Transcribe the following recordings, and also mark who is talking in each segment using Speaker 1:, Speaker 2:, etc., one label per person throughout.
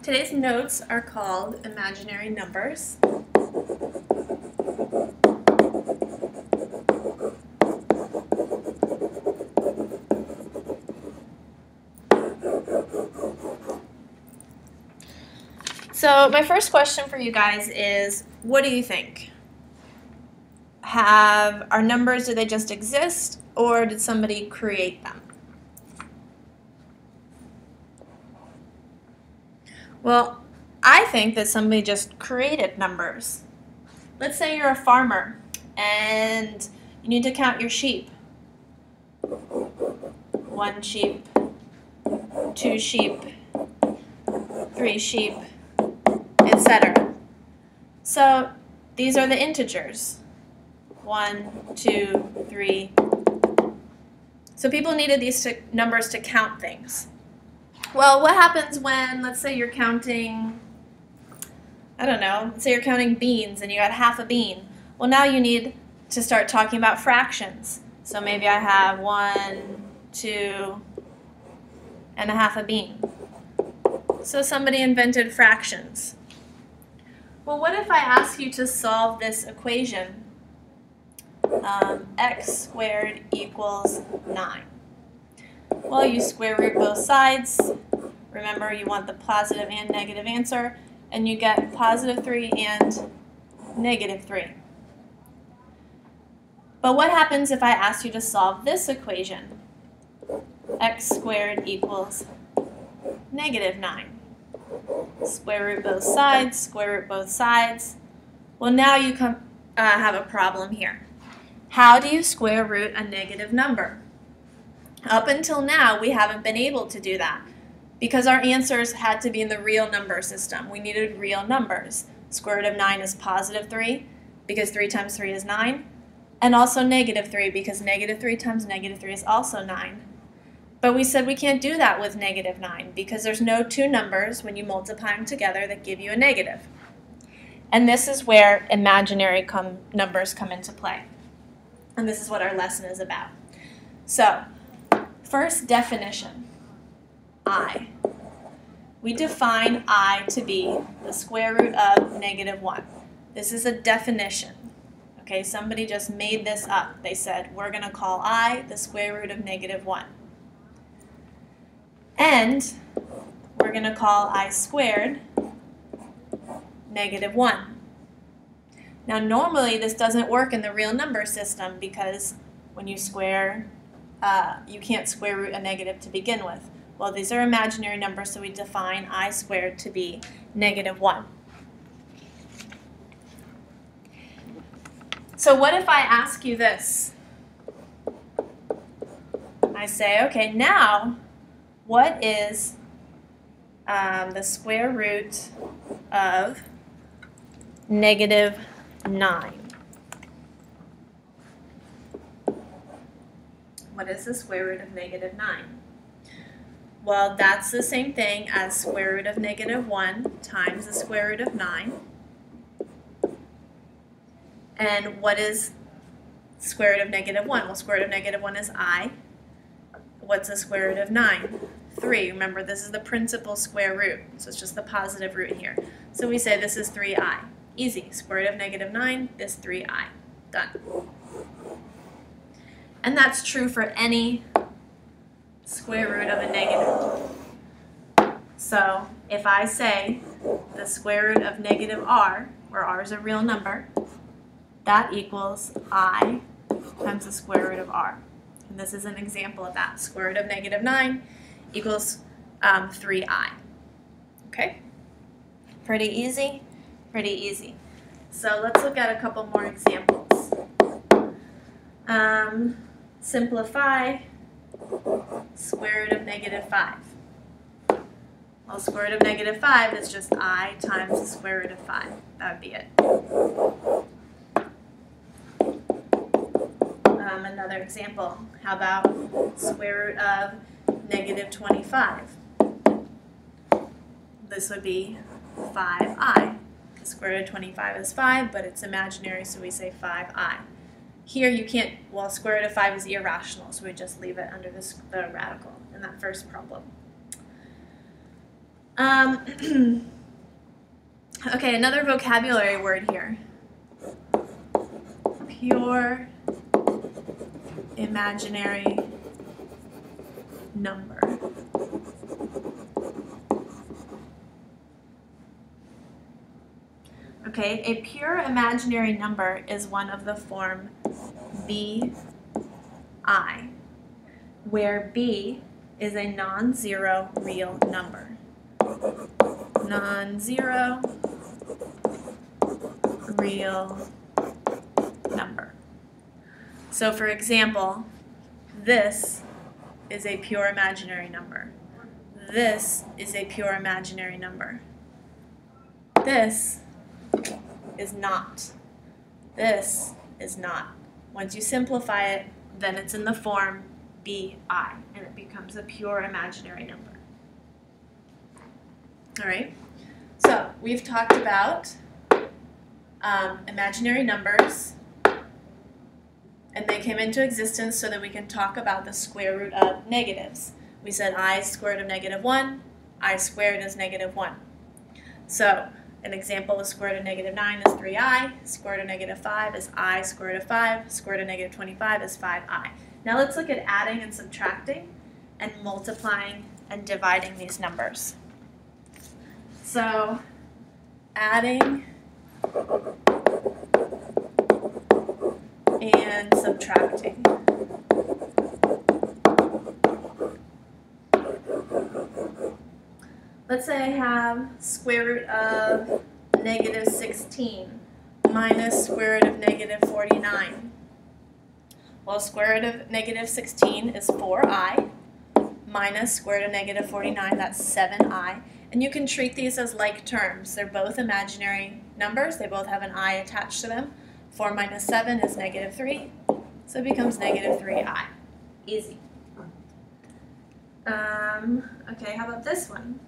Speaker 1: Today's notes are called Imaginary Numbers. So my first question for you guys is, what do you think? Are numbers, do they just exist, or did somebody create them? Well, I think that somebody just created numbers. Let's say you're a farmer and you need to count your sheep. 1 sheep, 2 sheep, 3 sheep, etc. So these are the integers. 1, 2, 3. So people needed these numbers to count things. Well, what happens when, let's say you're counting, I don't know, let's say you're counting beans and you got half a bean. Well, now you need to start talking about fractions. So maybe I have 1, 2, and a half a bean. So somebody invented fractions. Well, what if I ask you to solve this equation? X squared equals 9. Well, you square root both sides. Remember, you want the positive and negative answer, and you get positive 3 and negative 3. But what happens if I ask you to solve this equation? X squared equals negative 9. Square root both sides, square root both sides. Well, now you have a problem here. How do you square root a negative number? Up until now, we haven't been able to do that because our answers had to be in the real number system. We needed real numbers. Square root of 9 is positive 3 because 3 times 3 is 9, and also negative 3 because negative 3 times negative 3 is also 9. But we said we can't do that with negative 9 because there's no two numbers when you multiply them together that give you a negative. And this is where imaginary numbers come into play. And this is what our lesson is about. So, first definition, I. We define I to be the square root of negative 1. This is a definition. Okay, somebody just made this up. They said, we're going to call I the square root of negative 1. And we're going to call I squared negative 1. Now, normally this doesn't work in the real number system because when you square, you can't square root a negative to begin with. Well, these are imaginary numbers, so we define I squared to be negative 1. So what if I ask you this? I say, okay, now what is the square root of negative 9? What is the square root of negative 9? Well, that's the same thing as square root of negative 1 times the square root of 9. And what is square root of negative 1? Well, square root of negative 1 is I. What's the square root of 9? 3. Remember, this is the principal square root, so it's just the positive root here. So we say this is 3i. Easy. Square root of negative 9 is 3i. Done. And that's true for any square root of a negative. So if I say the square root of negative r, where r is a real number, that equals I times the square root of r. And this is an example of that. Square root of negative 9 equals 3i. Okay? Pretty easy? Pretty easy. So let's look at a couple more examples. Simplify square root of negative 5. Well, square root of negative 5 is just I times the square root of 5. That would be it. Another example, how about square root of negative 25? This would be 5i. The square root of 25 is 5, but it's imaginary, so we say 5i. Here you can't, well, square root of 5 is irrational, so we just leave it under the radical in that first problem. Okay, another vocabulary word here. Pure imaginary number. Okay, a pure imaginary number is one of the form bi, where b is a non-zero real number. Non-zero real number. So for example, this is a pure imaginary number. This is a pure imaginary number. This is not. This is not. Once you simplify it, then it's in the form bi, and it becomes a pure imaginary number. All right, so we've talked about imaginary numbers, and they came into existence so that we can talk about the square root of negatives. We said I squared of -1, I squared is -1. So an example of square root of -9 is 3i, square root of -5 is I square root of 5, square root of -25 is 5i. Now let's look at adding and subtracting and multiplying and dividing these numbers. So adding and subtracting. Let's say I have square root of -16 minus square root of -49. Well, square root of -16 is 4i minus square root of -49, that's 7i. And you can treat these as like terms. They're both imaginary numbers. They both have an I attached to them. 4 minus 7 is -3, so it becomes -3i. Easy. Okay, how about this one?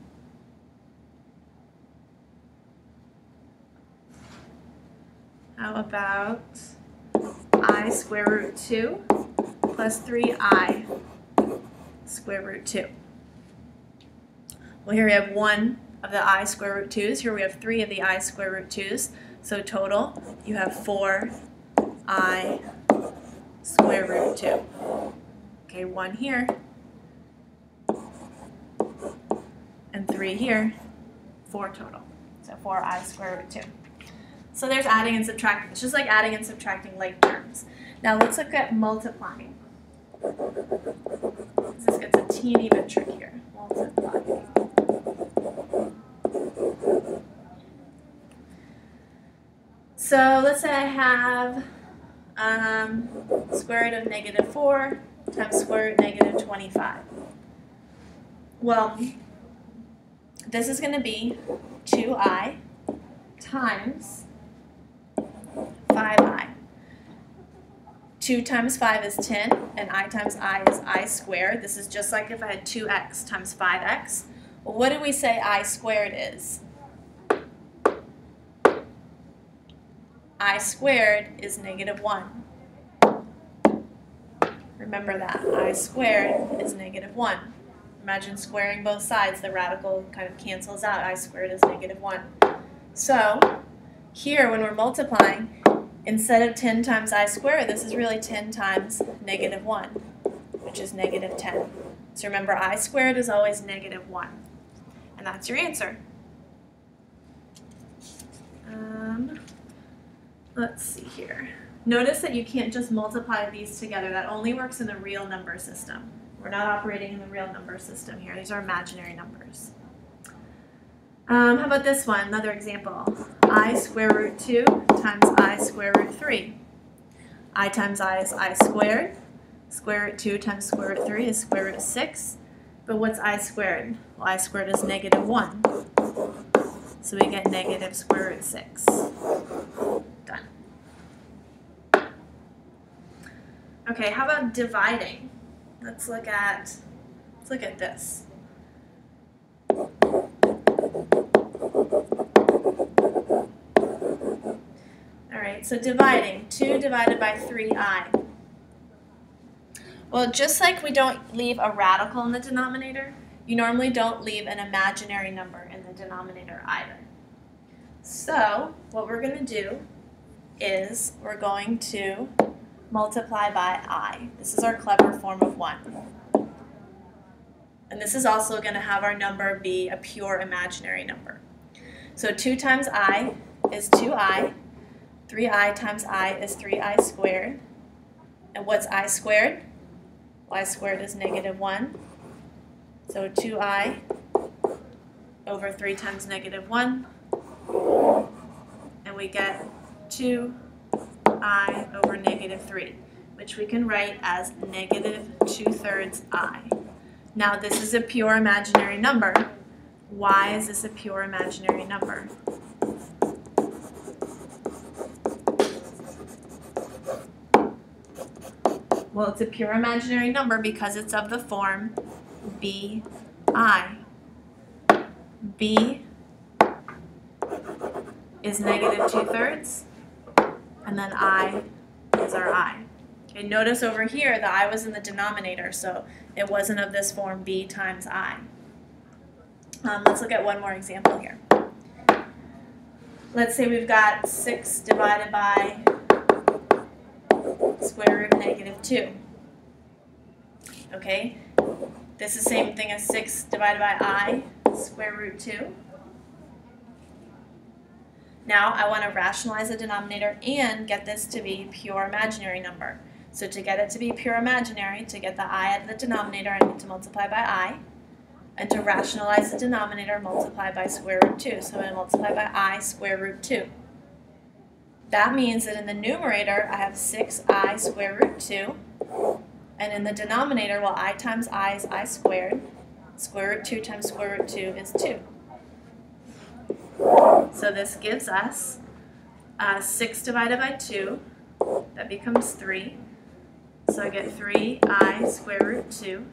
Speaker 1: How about I square root 2 plus 3i square root 2? Well, here we have one of the I square root 2's. Here we have 3 of the I square root 2's. So total, you have 4i square root 2. Okay, 1 here and 3 here, 4 total. So 4i square root 2. So there's adding and subtracting. It's just like adding and subtracting like terms. Now let's look at multiplying. This gets a teeny bit trickier. Multiplying. So let's say I have square root of -4 times square root of -25. Well, this is going to be 2i times 5i. 2 times 5 is 10, and I times I is I squared. This is just like if I had 2x times 5x. Well, what did we say I squared is? I squared is -1. Remember that. I squared is -1. Imagine squaring both sides. The radical kind of cancels out. I squared is -1. So here, when we're multiplying, instead of 10 times I squared, this is really 10 times -1, which is -10. So remember, I squared is always -1. And that's your answer. Let's see here. Notice that you can't just multiply these together. That only works in the real number system. We're not operating in the real number system here. These are imaginary numbers. How about this one? Another example. I square root 2 times I square root 3. I times I is I squared. Square root 2 times square root 3 is square root of 6. But what's I squared? Well, I squared is -1. So we get negative square root 6. Done. Okay, how about dividing? Let's look at this. Alright, so dividing. 2 divided by 3i. Well, just like we don't leave a radical in the denominator, you normally don't leave an imaginary number in the denominator either. So what we're going to do is we're going to multiply by I. This is our clever form of 1. And this is also going to have our number be a pure imaginary number. So 2 times I is 2I. 3I times I is 3I squared. And what's I squared? Well, I squared is negative 1. So 2I over 3 times negative 1. And we get 2I over negative 3, which we can write as negative 2/3 I. Now this is a pure imaginary number. Why is this a pure imaginary number? Well, it's a pure imaginary number because it's of the form BI. B is negative 2/3, and then I is our I. Okay, notice over here the I was in the denominator, so it wasn't of this form B times I. Let's look at one more example here. Let's say we've got 6 divided by square root of negative 2. Okay, this is the same thing as 6 divided by I square root 2. Now I want to rationalize the denominator and get this to be pure imaginary number. So to get it to be pure imaginary, to get the I out of the denominator, I need to multiply by I. And to rationalize the denominator, multiply by square root 2. So I'm going to multiply by I square root 2. That means that in the numerator, I have 6I square root 2. And in the denominator, well, I times I is I squared. Square root 2 times square root 2 is 2. So this gives us 6 divided by 2. That becomes 3. So I get 3I square root 2.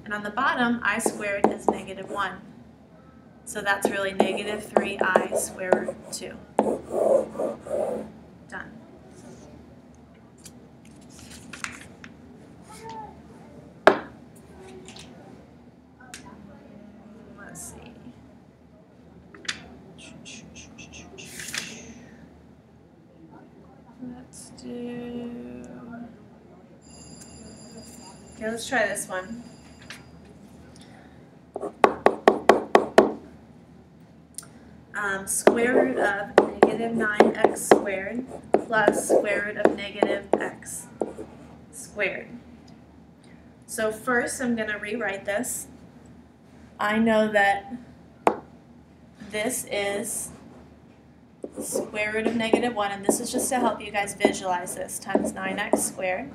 Speaker 1: And on the bottom, I squared is negative 1. So that's really negative 3I square root 2. Done. Let's see. Let's do... Okay, let's try this one. Square root of negative 9x squared plus square root of negative x squared. So first I'm going to rewrite this. I know that this is square root of negative 1, and this is just to help you guys visualize this, times 9x squared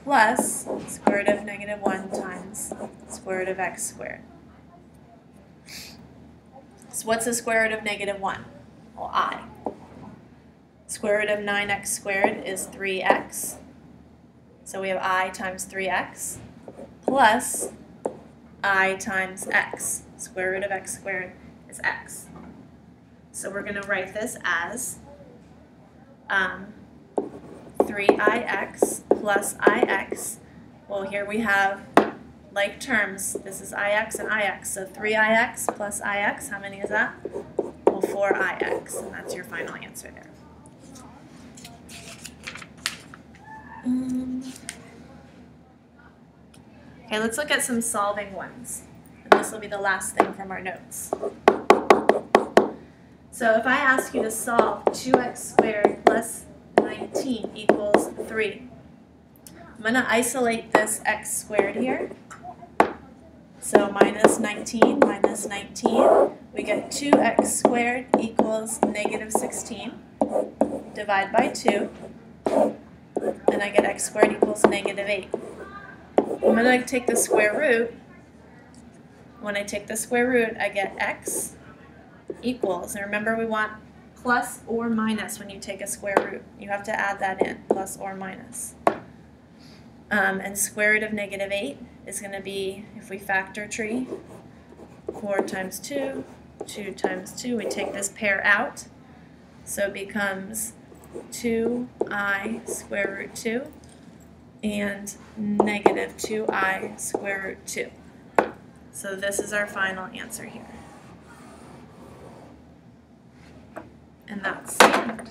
Speaker 1: plus square root of negative 1 times square root of x squared. So what's the square root of negative 1? Well, I. Square root of 9x squared is 3x. So we have I times 3x plus I times x. Square root of x squared is x. So we're going to write this as 3ix plus ix. Well, here we have like terms. This is ix and ix. So 3ix plus ix, how many is that? Well, 4ix, and that's your final answer there. Okay, let's look at some solving ones. And this will be the last thing from our notes. So if I ask you to solve 2x squared plus 19 equals 3, I'm going to isolate this x squared here. So minus 19, we get 2x squared equals negative 16. Divide by 2, and I get x squared equals negative 8. I'm going to take the square root. When I take the square root, I get x equals, and remember we want plus or minus when you take a square root. You have to add that in, plus or minus. And square root of negative 8 is going to be, if we factor tree, 4 times 2, 2 times 2. We take this pair out, so it becomes 2i square root 2 and negative 2i square root 2. So this is our final answer here. And that's the end.